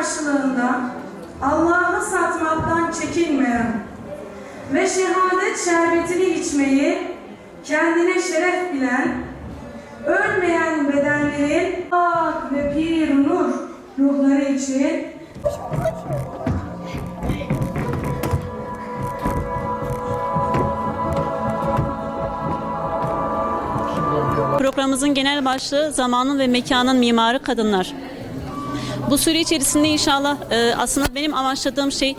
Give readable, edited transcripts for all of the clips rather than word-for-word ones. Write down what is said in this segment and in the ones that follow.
karşılığında Allah'ı satmaktan çekinmeyen ve şehadet şerbetini içmeyi kendine şeref bilen, ölmeyen bedenlerin pak ve pir nur ruhları için Programımızın genel başlığı zamanın ve mekanın mimarı kadınlar. Bu süre içerisinde inşallah aslında benim amaçladığım şey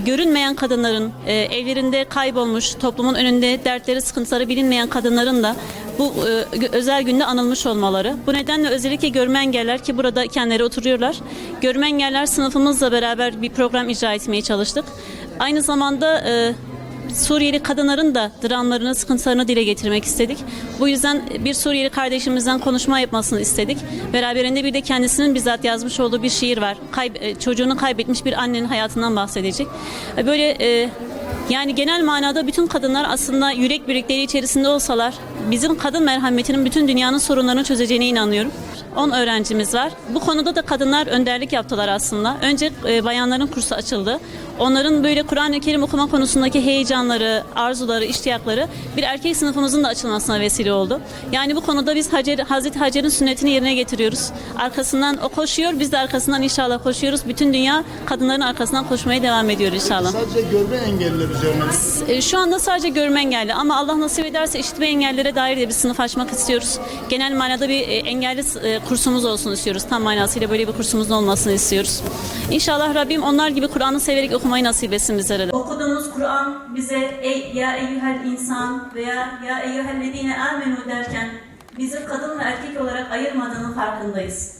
görünmeyen kadınların, evlerinde kaybolmuş, toplumun önünde dertleri, sıkıntıları bilinmeyen kadınların da bu özel günde anılmış olmaları. Bu nedenle özellikle görme engeller ki burada kendileri oturuyorlar. Görme engeller sınıfımızla beraber bir program icra etmeye çalıştık. Aynı zamanda Suriyeli kadınların da dramlarını, sıkıntılarını dile getirmek istedik. Bu yüzden bir Suriyeli kardeşimizden konuşma yapmasını istedik. Beraberinde bir de kendisinin bizzat yazmış olduğu bir şiir var. Çocuğunu kaybetmiş bir annenin hayatından bahsedecek. Böyle yani genel manada bütün kadınlar aslında yürek birlikleri içerisinde olsalar bizim kadın merhametinin bütün dünyanın sorunlarını çözeceğine inanıyorum. 10 öğrencimiz var. Bu konuda da kadınlar önderlik yaptılar aslında. Önce bayanların kursu açıldı. Onların böyle Kur'an-ı Kerim okuma konusundaki heyecanları, arzuları, iştiyakları bir erkek sınıfımızın da açılmasına vesile oldu. Yani bu konuda biz Hazreti Hacer'in sünnetini yerine getiriyoruz. Arkasından o koşuyor, biz de arkasından inşallah koşuyoruz. Bütün dünya kadınların arkasından koşmaya devam ediyor inşallah. Sadece görme engelliler üzerine. Şu anda sadece görme engelli ama Allah nasip ederse işitme engellilere dair de bir sınıf açmak istiyoruz. Genel manada bir engelli kursumuz olsun istiyoruz. Tam manasıyla böyle bir kursumuzun olmasını istiyoruz. İnşallah Rabbim onlar gibi Kur'an'ı severek okumayı nasip etsin bizlere de. Okuduğumuz Kur'an bize ey ya eyyuhel insan veya ya eyyühellezine amenu derken bizi kadın ve erkek olarak ayırmadığının farkındayız.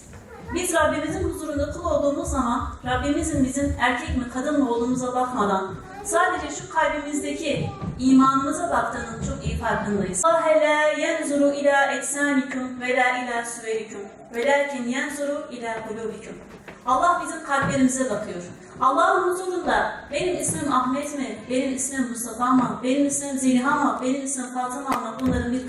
Biz Rabbimizin huzurunda kul olduğumuz zaman Rabbimizin bizim erkek mi kadın mı olduğumuza bakmadan sadece şu kalbimizdeki imanımıza baktığının çok iyi farkındayız. Allah la yenzuru ila etsanikum ve la ila suverikum velakin yenzuru ila kulubikum. Allah bizim kalplerimize bakıyor. Allah'ın huzurunda benim ismim Ahmet mi, benim ismim Mustafa mı, benim ismim Zeliha mı, benim ismim Fatıma mı bunların bir